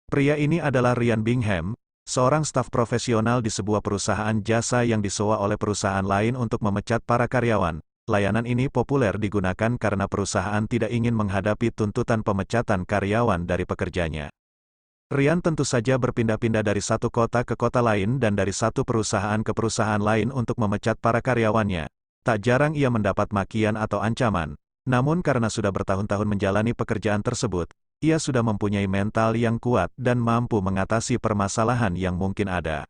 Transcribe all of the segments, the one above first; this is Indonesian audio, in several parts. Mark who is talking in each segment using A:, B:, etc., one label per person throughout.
A: Pria ini adalah Ryan Bingham, seorang staf profesional di sebuah perusahaan jasa yang disewa oleh perusahaan lain untuk memecat para karyawan. Layanan ini populer digunakan karena perusahaan tidak ingin menghadapi tuntutan pemecatan karyawan dari pekerjanya. Ryan tentu saja berpindah-pindah dari satu kota ke kota lain dan dari satu perusahaan ke perusahaan lain untuk memecat para karyawannya. Tak jarang ia mendapat makian atau ancaman. Namun karena sudah bertahun-tahun menjalani pekerjaan tersebut, ia sudah mempunyai mental yang kuat dan mampu mengatasi permasalahan yang mungkin ada.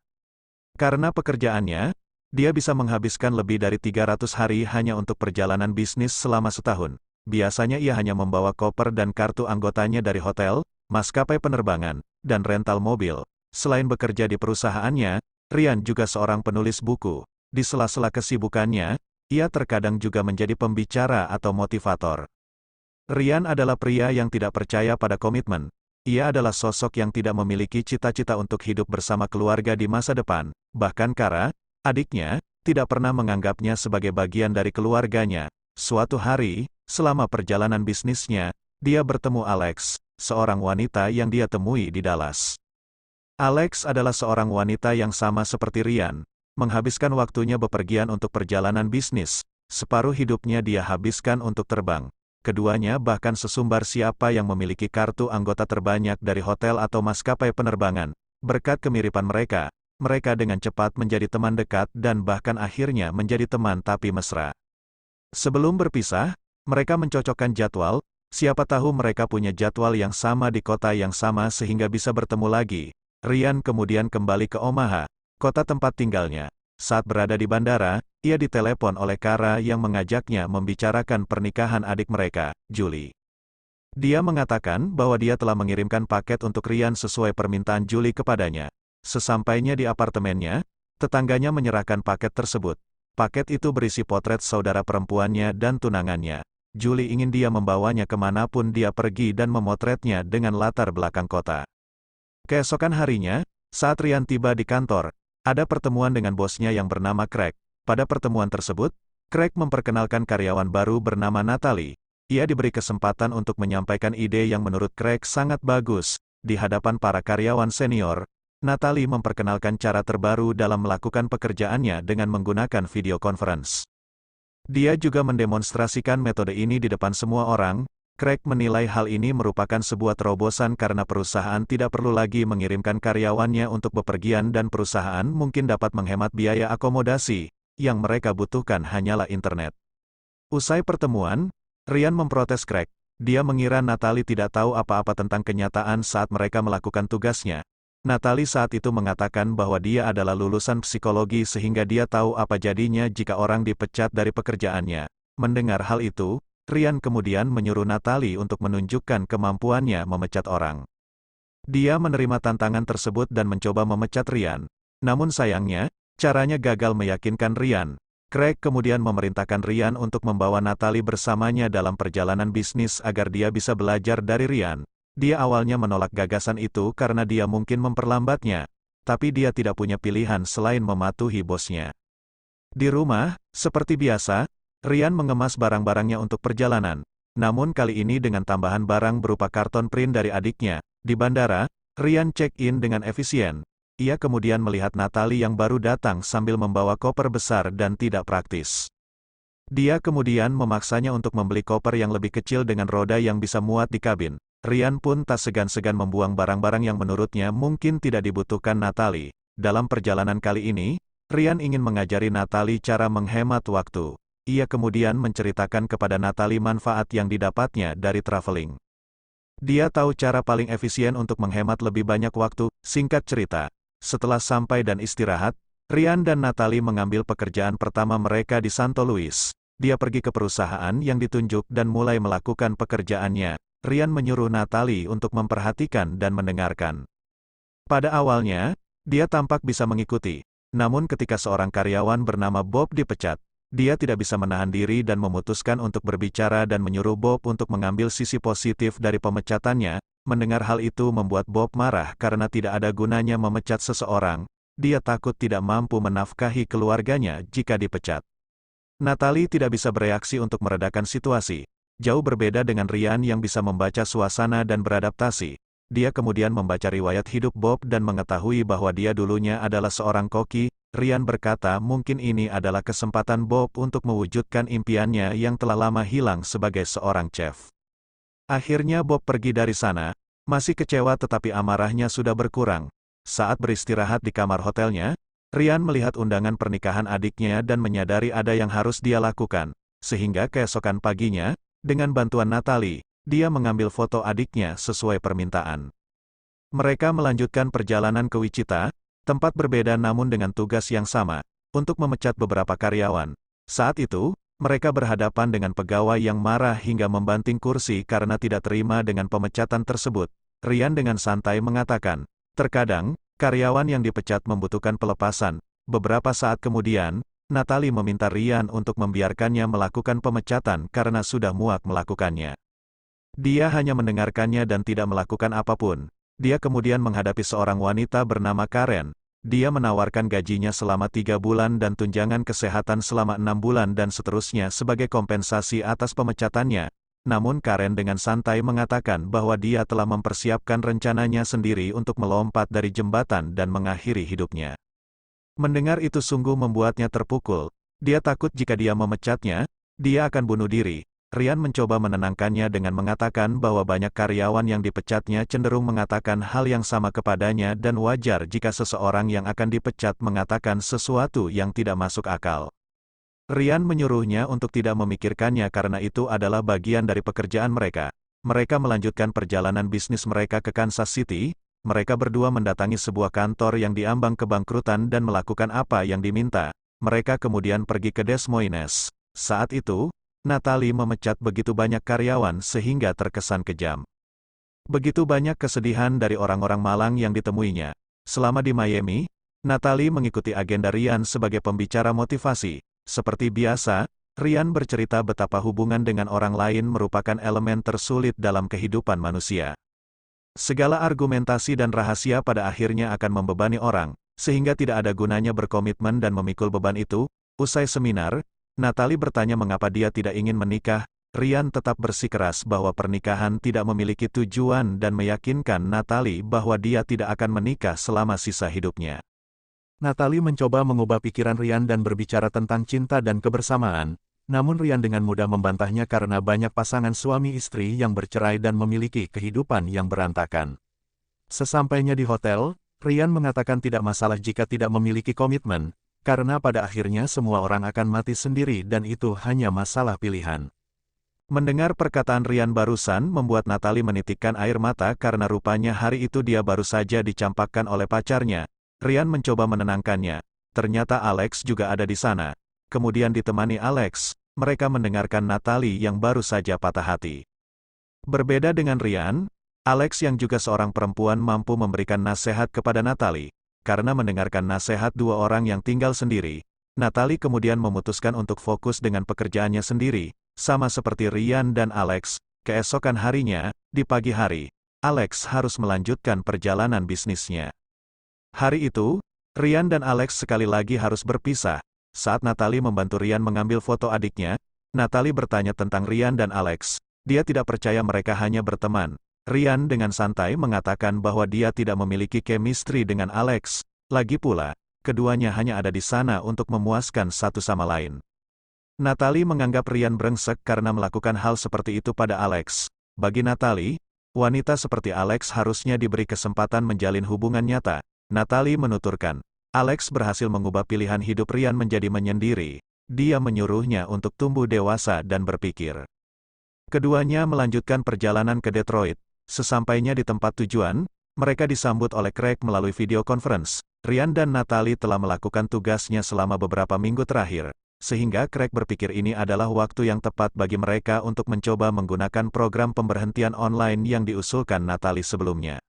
A: Karena pekerjaannya, dia bisa menghabiskan lebih dari 300 hari hanya untuk perjalanan bisnis selama setahun. Biasanya ia hanya membawa koper dan kartu anggotanya dari hotel, maskapai penerbangan, dan rental mobil. Selain bekerja di perusahaannya, Ryan juga seorang penulis buku. Di sela-sela kesibukannya, ia terkadang juga menjadi pembicara atau motivator. Ryan adalah pria yang tidak percaya pada komitmen. Ia adalah sosok yang tidak memiliki cita-cita untuk hidup bersama keluarga di masa depan. Bahkan Kara, adiknya, tidak pernah menganggapnya sebagai bagian dari keluarganya. Suatu hari, selama perjalanan bisnisnya, dia bertemu Alex, seorang wanita yang dia temui di Dallas. Alex adalah seorang wanita yang sama seperti Ryan, menghabiskan waktunya bepergian untuk perjalanan bisnis. Separuh hidupnya dia habiskan untuk terbang. Keduanya bahkan sesumbar siapa yang memiliki kartu anggota terbanyak dari hotel atau maskapai penerbangan. Berkat kemiripan mereka, mereka dengan cepat menjadi teman dekat dan bahkan akhirnya menjadi teman tapi mesra. Sebelum berpisah, mereka mencocokkan jadwal, siapa tahu mereka punya jadwal yang sama di kota yang sama sehingga bisa bertemu lagi. Ryan kemudian kembali ke Omaha, kota tempat tinggalnya. Saat berada di bandara, ia ditelepon oleh Kara yang mengajaknya membicarakan pernikahan adik mereka, Julie. Dia mengatakan bahwa dia telah mengirimkan paket untuk Ryan sesuai permintaan Julie kepadanya. Sesampainya di apartemennya, tetangganya menyerahkan paket tersebut. Paket itu berisi potret saudara perempuannya dan tunangannya. Julie ingin dia membawanya kemanapun dia pergi dan memotretnya dengan latar belakang kota. Keesokan harinya, saat Ryan tiba di kantor, ada pertemuan dengan bosnya yang bernama Craig. Pada pertemuan tersebut, Craig memperkenalkan karyawan baru bernama Natalie. Ia diberi kesempatan untuk menyampaikan ide yang menurut Craig sangat bagus. Di hadapan para karyawan senior, Natalie memperkenalkan cara terbaru dalam melakukan pekerjaannya dengan menggunakan video conference. Dia juga mendemonstrasikan metode ini di depan semua orang. Craig menilai hal ini merupakan sebuah terobosan karena perusahaan tidak perlu lagi mengirimkan karyawannya untuk bepergian dan perusahaan mungkin dapat menghemat biaya akomodasi. Yang mereka butuhkan hanyalah internet. Usai pertemuan, Ryan memprotes Craig. Dia mengira Natalie tidak tahu apa-apa tentang kenyataan saat mereka melakukan tugasnya. Natalie saat itu mengatakan bahwa dia adalah lulusan psikologi sehingga dia tahu apa jadinya jika orang dipecat dari pekerjaannya. Mendengar hal itu, Ryan kemudian menyuruh Natalie untuk menunjukkan kemampuannya memecat orang. Dia menerima tantangan tersebut dan mencoba memecat Ryan. Namun sayangnya, caranya gagal meyakinkan Ryan. Craig kemudian memerintahkan Ryan untuk membawa Natalie bersamanya dalam perjalanan bisnis agar dia bisa belajar dari Ryan. Dia awalnya menolak gagasan itu karena dia mungkin memperlambatnya. Tapi dia tidak punya pilihan selain mematuhi bosnya. Di rumah, seperti biasa, Ryan mengemas barang-barangnya untuk perjalanan. Namun kali ini dengan tambahan barang berupa karton print dari adiknya. Di bandara, Ryan check-in dengan efisien. Ia kemudian melihat Natalie yang baru datang sambil membawa koper besar dan tidak praktis. Dia kemudian memaksanya untuk membeli koper yang lebih kecil dengan roda yang bisa muat di kabin. Ryan pun tak segan-segan membuang barang-barang yang menurutnya mungkin tidak dibutuhkan Natalie. Dalam perjalanan kali ini, Ryan ingin mengajari Natalie cara menghemat waktu. Ia kemudian menceritakan kepada Natalie manfaat yang didapatnya dari traveling. Dia tahu cara paling efisien untuk menghemat lebih banyak waktu. Singkat cerita, setelah sampai dan istirahat, Ryan dan Natalie mengambil pekerjaan pertama mereka di Santo Louis. Dia pergi ke perusahaan yang ditunjuk dan mulai melakukan pekerjaannya. Ryan menyuruh Natalie untuk memperhatikan dan mendengarkan. Pada awalnya, dia tampak bisa mengikuti. Namun ketika seorang karyawan bernama Bob dipecat, dia tidak bisa menahan diri dan memutuskan untuk berbicara dan menyuruh Bob untuk mengambil sisi positif dari pemecatannya. Mendengar hal itu membuat Bob marah karena tidak ada gunanya memecat seseorang. Dia takut tidak mampu menafkahi keluarganya jika dipecat. Natalie tidak bisa bereaksi untuk meredakan situasi. Jauh berbeda dengan Ryan yang bisa membaca suasana dan beradaptasi. dia kemudian membaca riwayat hidup Bob dan mengetahui bahwa dia dulunya adalah seorang koki. Ryan berkata mungkin ini adalah kesempatan Bob untuk mewujudkan impiannya yang telah lama hilang sebagai seorang chef. Akhirnya Bob pergi dari sana, masih kecewa tetapi amarahnya sudah berkurang. Saat beristirahat di kamar hotelnya, Ryan melihat undangan pernikahan adiknya dan menyadari ada yang harus dia lakukan. Sehingga keesokan paginya, dengan bantuan Natalie, dia mengambil foto adiknya sesuai permintaan. Mereka melanjutkan perjalanan ke Wichita, tempat berbeda namun dengan tugas yang sama, untuk memecat beberapa karyawan. Saat itu, mereka berhadapan dengan pegawai yang marah hingga membanting kursi karena tidak terima dengan pemecatan tersebut. Ryan dengan santai mengatakan, terkadang, karyawan yang dipecat membutuhkan pelepasan. Beberapa saat kemudian, Natalie meminta Ryan untuk membiarkannya melakukan pemecatan karena sudah muak melakukannya. Dia hanya mendengarkannya dan tidak melakukan apapun. Dia kemudian menghadapi seorang wanita bernama Karen. Dia menawarkan gajinya selama 3 bulan dan tunjangan kesehatan selama 6 bulan dan seterusnya sebagai kompensasi atas pemecatannya. Namun Karen dengan santai mengatakan bahwa dia telah mempersiapkan rencananya sendiri untuk melompat dari jembatan dan mengakhiri hidupnya. Mendengar itu sungguh membuatnya terpukul. Dia takut jika dia memecatnya, dia akan bunuh diri. Ryan mencoba menenangkannya dengan mengatakan bahwa banyak karyawan yang dipecatnya cenderung mengatakan hal yang sama kepadanya dan wajar jika seseorang yang akan dipecat mengatakan sesuatu yang tidak masuk akal. Ryan menyuruhnya untuk tidak memikirkannya karena itu adalah bagian dari pekerjaan mereka. Mereka melanjutkan perjalanan bisnis mereka ke Kansas City. Mereka berdua mendatangi sebuah kantor yang diambang kebangkrutan dan melakukan apa yang diminta. Mereka kemudian pergi ke Des Moines. Saat itu, Natalie memecat begitu banyak karyawan sehingga terkesan kejam. Begitu banyak kesedihan dari orang-orang malang yang ditemuinya. Selama di Miami, Natalie mengikuti agenda Ryan sebagai pembicara motivasi. Seperti biasa, Ryan bercerita betapa hubungan dengan orang lain merupakan elemen tersulit dalam kehidupan manusia. Segala argumentasi dan rahasia pada akhirnya akan membebani orang, sehingga tidak ada gunanya berkomitmen dan memikul beban itu. Usai seminar, Natalie bertanya mengapa dia tidak ingin menikah. Ryan tetap bersikeras bahwa pernikahan tidak memiliki tujuan dan meyakinkan Natalie bahwa dia tidak akan menikah selama sisa hidupnya. Natalie mencoba mengubah pikiran Ryan dan berbicara tentang cinta dan kebersamaan, namun Ryan dengan mudah membantahnya karena banyak pasangan suami istri yang bercerai dan memiliki kehidupan yang berantakan. Sesampainya di hotel, Ryan mengatakan tidak masalah jika tidak memiliki komitmen, karena pada akhirnya semua orang akan mati sendiri dan itu hanya masalah pilihan. Mendengar perkataan Ryan barusan membuat Natalie menitikkan air mata karena rupanya hari itu dia baru saja dicampakkan oleh pacarnya. Ryan mencoba menenangkannya. Ternyata Alex juga ada di sana. Kemudian ditemani Alex, mereka mendengarkan Natalie yang baru saja patah hati. Berbeda dengan Ryan, Alex yang juga seorang perempuan mampu memberikan nasihat kepada Natalie. Karena mendengarkan nasihat dua orang yang tinggal sendiri, Natalie kemudian memutuskan untuk fokus dengan pekerjaannya sendiri, sama seperti Ryan dan Alex. Keesokan harinya, di pagi hari, Alex harus melanjutkan perjalanan bisnisnya. Hari itu, Ryan dan Alex sekali lagi harus berpisah. Saat Natalie membantu Ryan mengambil foto adiknya, Natalie bertanya tentang Ryan dan Alex. Dia tidak percaya mereka hanya berteman. Ryan dengan santai mengatakan bahwa dia tidak memiliki chemistry dengan Alex. Lagi pula, keduanya hanya ada di sana untuk memuaskan satu sama lain. Natalie menganggap Ryan brengsek karena melakukan hal seperti itu pada Alex. Bagi Natalie, wanita seperti Alex harusnya diberi kesempatan menjalin hubungan nyata. Natalie menuturkan, Alex berhasil mengubah pilihan hidup Ryan menjadi menyendiri. Dia menyuruhnya untuk tumbuh dewasa dan berpikir. Keduanya melanjutkan perjalanan ke Detroit. Sesampainya di tempat tujuan, mereka disambut oleh Craig melalui video conference. Ryan dan Natalie telah melakukan tugasnya selama beberapa minggu terakhir, sehingga Craig berpikir ini adalah waktu yang tepat bagi mereka untuk mencoba menggunakan program pemberhentian online yang diusulkan Natalie sebelumnya.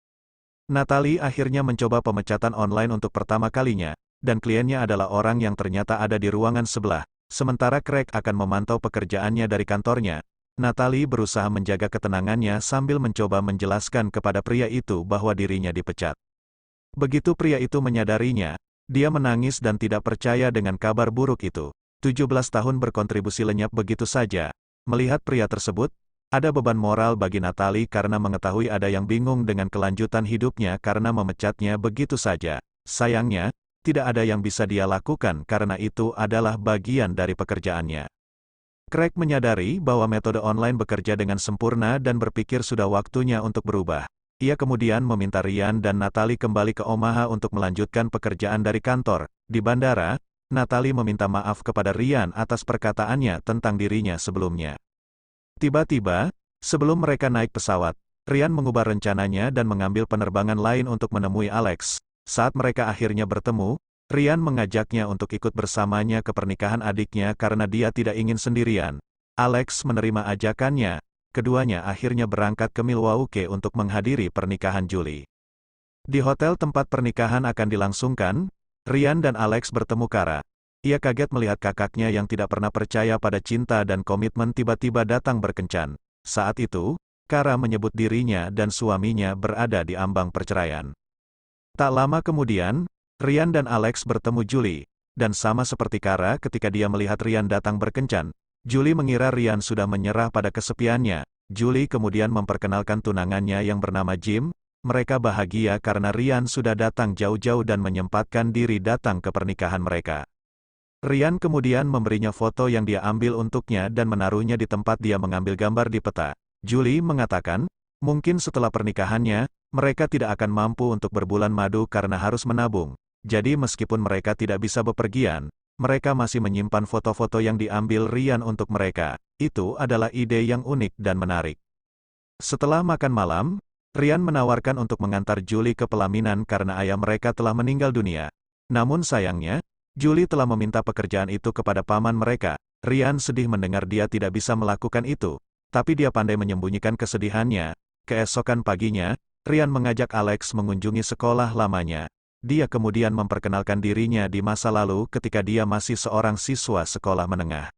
A: Natalie akhirnya mencoba pemecatan online untuk pertama kalinya, dan kliennya adalah orang yang ternyata ada di ruangan sebelah, sementara Craig akan memantau pekerjaannya dari kantornya. Natalie berusaha menjaga ketenangannya sambil mencoba menjelaskan kepada pria itu bahwa dirinya dipecat. Begitu pria itu menyadarinya, dia menangis dan tidak percaya dengan kabar buruk itu. 17 tahun berkontribusi lenyap begitu saja. Melihat pria tersebut, Ada beban moral bagi Natalie karena mengetahui ada yang bingung dengan kelanjutan hidupnya karena memecatnya begitu saja. Sayangnya, tidak ada yang bisa dia lakukan karena itu adalah bagian dari pekerjaannya. Craig menyadari bahwa metode online bekerja dengan sempurna dan berpikir sudah waktunya untuk berubah. Ia kemudian meminta Ryan dan Natalie kembali ke Omaha untuk melanjutkan pekerjaan dari kantor. Di bandara, Natalie meminta maaf kepada Ryan atas perkataannya tentang dirinya sebelumnya. Tiba-tiba, sebelum mereka naik pesawat, Ryan mengubah rencananya dan mengambil penerbangan lain untuk menemui Alex. Saat mereka akhirnya bertemu, Ryan mengajaknya untuk ikut bersamanya ke pernikahan adiknya karena dia tidak ingin sendirian. Alex menerima ajakannya. Keduanya akhirnya berangkat ke Milwaukee untuk menghadiri pernikahan Julie. Di hotel tempat pernikahan akan dilangsungkan, Ryan dan Alex bertemu Kara. Ia kaget melihat kakaknya yang tidak pernah percaya pada cinta dan komitmen tiba-tiba datang berkencan. Saat itu, Kara menyebut dirinya dan suaminya berada di ambang perceraian. Tak lama kemudian, Ryan dan Alex bertemu Julie, dan sama seperti Kara ketika dia melihat Ryan datang berkencan, Julie mengira Ryan sudah menyerah pada kesepiannya. Julie kemudian memperkenalkan tunangannya yang bernama Jim. Mereka bahagia karena Ryan sudah datang jauh-jauh dan menyempatkan diri datang ke pernikahan mereka. Ryan kemudian memberinya foto yang dia ambil untuknya dan menaruhnya di tempat dia mengambil gambar di peta. Julie mengatakan, mungkin setelah pernikahannya, mereka tidak akan mampu untuk berbulan madu karena harus menabung. Jadi meskipun mereka tidak bisa bepergian, mereka masih menyimpan foto-foto yang diambil Ryan untuk mereka. Itu adalah ide yang unik dan menarik. Setelah makan malam, Ryan menawarkan untuk mengantar Julie ke pelaminan karena ayah mereka telah meninggal dunia. Namun sayangnya, Julie telah meminta pekerjaan itu kepada paman mereka. Ryan sedih mendengar dia tidak bisa melakukan itu, tapi dia pandai menyembunyikan kesedihannya. Keesokan paginya, Ryan mengajak Alex mengunjungi sekolah lamanya. Dia kemudian memperkenalkan dirinya di masa lalu ketika dia masih seorang siswa sekolah menengah.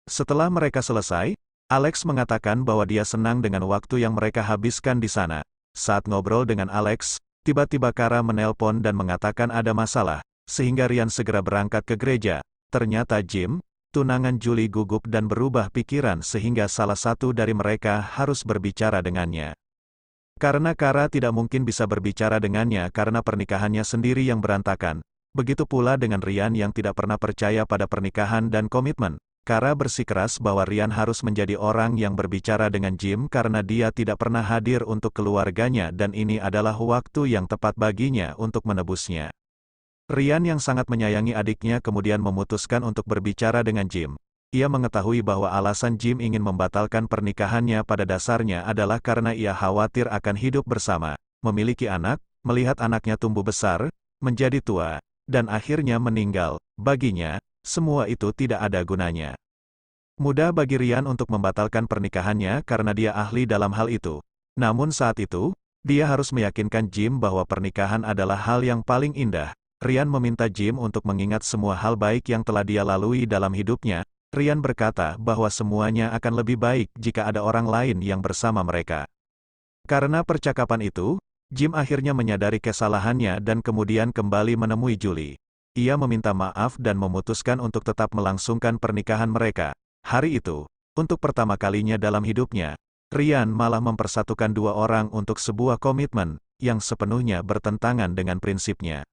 A: Setelah mereka selesai, Alex mengatakan bahwa dia senang dengan waktu yang mereka habiskan di sana. Saat ngobrol dengan Alex, tiba-tiba Kara menelpon dan mengatakan ada masalah, sehingga Ryan segera berangkat ke gereja. Ternyata Jim, tunangan Julie gugup dan berubah pikiran sehingga salah satu dari mereka harus berbicara dengannya. Karena Kara tidak mungkin bisa berbicara dengannya karena pernikahannya sendiri yang berantakan. Begitu pula dengan Ryan yang tidak pernah percaya pada pernikahan dan komitmen. Kara bersikeras bahwa Ryan harus menjadi orang yang berbicara dengan Jim karena dia tidak pernah hadir untuk keluarganya dan ini adalah waktu yang tepat baginya untuk menebusnya. Ryan yang sangat menyayangi adiknya kemudian memutuskan untuk berbicara dengan Jim. Ia mengetahui bahwa alasan Jim ingin membatalkan pernikahannya pada dasarnya adalah karena ia khawatir akan hidup bersama, memiliki anak, melihat anaknya tumbuh besar, menjadi tua, dan akhirnya meninggal. Baginya, semua itu tidak ada gunanya. Mudah bagi Ryan untuk membatalkan pernikahannya karena dia ahli dalam hal itu. Namun saat itu, dia harus meyakinkan Jim bahwa pernikahan adalah hal yang paling indah. Ryan meminta Jim untuk mengingat semua hal baik yang telah dia lalui dalam hidupnya. Ryan berkata bahwa semuanya akan lebih baik jika ada orang lain yang bersama mereka. Karena percakapan itu, Jim akhirnya menyadari kesalahannya dan kemudian kembali menemui Julie. Ia meminta maaf dan memutuskan untuk tetap melangsungkan pernikahan mereka. Hari itu, untuk pertama kalinya dalam hidupnya, Ryan malah mempersatukan dua orang untuk sebuah komitmen yang sepenuhnya bertentangan dengan prinsipnya.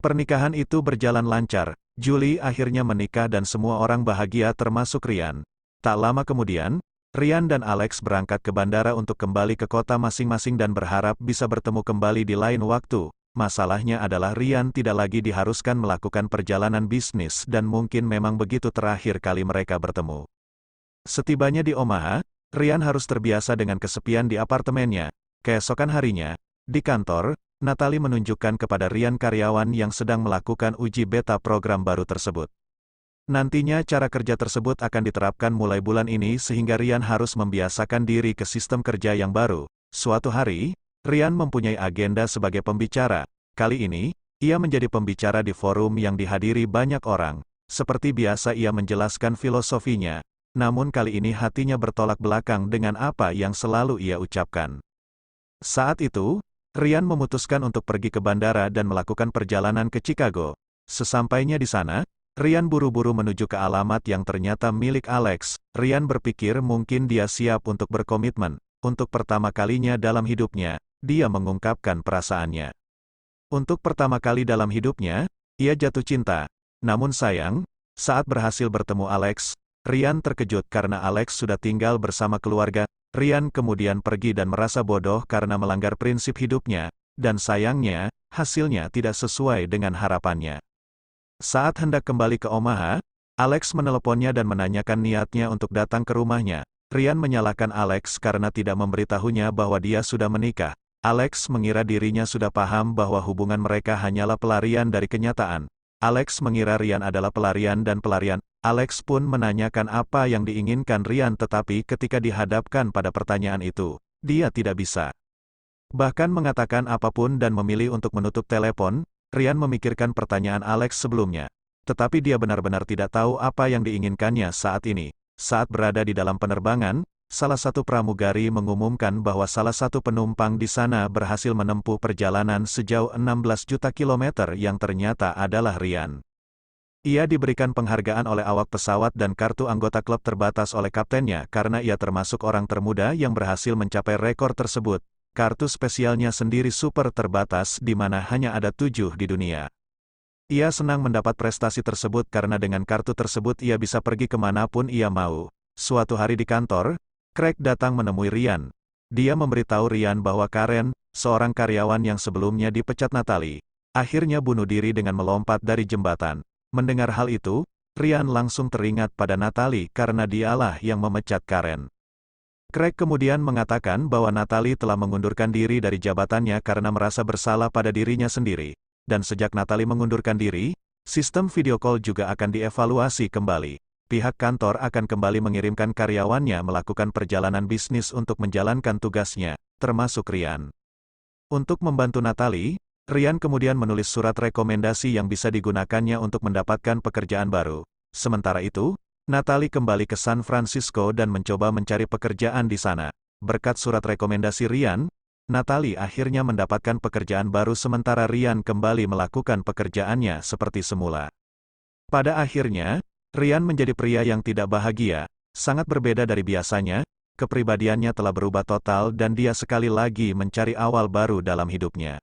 A: Pernikahan itu berjalan lancar, Julie akhirnya menikah dan semua orang bahagia termasuk Ryan. Tak lama kemudian, Ryan dan Alex berangkat ke bandara untuk kembali ke kota masing-masing dan berharap bisa bertemu kembali di lain waktu. Masalahnya adalah Ryan tidak lagi diharuskan melakukan perjalanan bisnis dan mungkin memang begitu terakhir kali mereka bertemu. Setibanya di Omaha, Ryan harus terbiasa dengan kesepian di apartemennya. Keesokan harinya, di kantor, Natalie menunjukkan kepada Ryan karyawan yang sedang melakukan uji beta program baru tersebut. Nantinya cara kerja tersebut akan diterapkan mulai bulan ini sehingga Ryan harus membiasakan diri ke sistem kerja yang baru. Suatu hari, Ryan mempunyai agenda sebagai pembicara. Kali ini, ia menjadi pembicara di forum yang dihadiri banyak orang. Seperti biasa ia menjelaskan filosofinya, namun kali ini hatinya bertolak belakang dengan apa yang selalu ia ucapkan. Saat itu, Ryan memutuskan untuk pergi ke bandara dan melakukan perjalanan ke Chicago. Sesampainya di sana, Ryan buru-buru menuju ke alamat yang ternyata milik Alex. Ryan berpikir mungkin dia siap untuk berkomitmen. Untuk pertama kalinya dalam hidupnya, dia mengungkapkan perasaannya. Untuk pertama kali dalam hidupnya, ia jatuh cinta. Namun sayang, saat berhasil bertemu Alex, Ryan terkejut karena Alex sudah tinggal bersama keluarga. Ryan kemudian pergi dan merasa bodoh karena melanggar prinsip hidupnya, dan sayangnya, hasilnya tidak sesuai dengan harapannya. Saat hendak kembali ke Omaha, Alex meneleponnya dan menanyakan niatnya untuk datang ke rumahnya. Ryan menyalahkan Alex karena tidak memberitahunya bahwa dia sudah menikah. Alex mengira dirinya sudah paham bahwa hubungan mereka hanyalah pelarian dari kenyataan. Alex mengira Ryan adalah pelarian dan pelarian. Alex pun menanyakan apa yang diinginkan Ryan, tetapi ketika dihadapkan pada pertanyaan itu, dia tidak bisa. Bahkan mengatakan apapun dan memilih untuk menutup telepon. Ryan memikirkan pertanyaan Alex sebelumnya. Tetapi dia benar-benar tidak tahu apa yang diinginkannya saat ini. Saat berada di dalam penerbangan, salah satu pramugari mengumumkan bahwa salah satu penumpang di sana berhasil menempuh perjalanan sejauh 16 juta kilometer yang ternyata adalah Ryan. Ia diberikan penghargaan oleh awak pesawat dan kartu anggota klub terbatas oleh kaptennya karena ia termasuk orang termuda yang berhasil mencapai rekor tersebut. Kartu spesialnya sendiri super terbatas di mana hanya ada 7 di dunia. Ia senang mendapat prestasi tersebut karena dengan kartu tersebut ia bisa pergi kemanapun ia mau. Suatu hari di kantor, Craig datang menemui Ryan. Dia memberitahu Ryan bahwa Karen, seorang karyawan yang sebelumnya dipecat Natalie, akhirnya bunuh diri dengan melompat dari jembatan. Mendengar hal itu, Ryan langsung teringat pada Natalie karena dialah yang memecat Karen. Craig kemudian mengatakan bahwa Natalie telah mengundurkan diri dari jabatannya karena merasa bersalah pada dirinya sendiri. Dan sejak Natalie mengundurkan diri, sistem video call juga akan dievaluasi kembali. Pihak kantor akan kembali mengirimkan karyawannya melakukan perjalanan bisnis untuk menjalankan tugasnya, termasuk Ryan. Untuk membantu Natalie, Ryan kemudian menulis surat rekomendasi yang bisa digunakannya untuk mendapatkan pekerjaan baru. Sementara itu, Natalie kembali ke San Francisco dan mencoba mencari pekerjaan di sana. Berkat surat rekomendasi Ryan, Natalie akhirnya mendapatkan pekerjaan baru sementara Ryan kembali melakukan pekerjaannya seperti semula. Pada akhirnya, Ryan menjadi pria yang tidak bahagia, sangat berbeda dari biasanya, kepribadiannya telah berubah total dan dia sekali lagi mencari awal baru dalam hidupnya.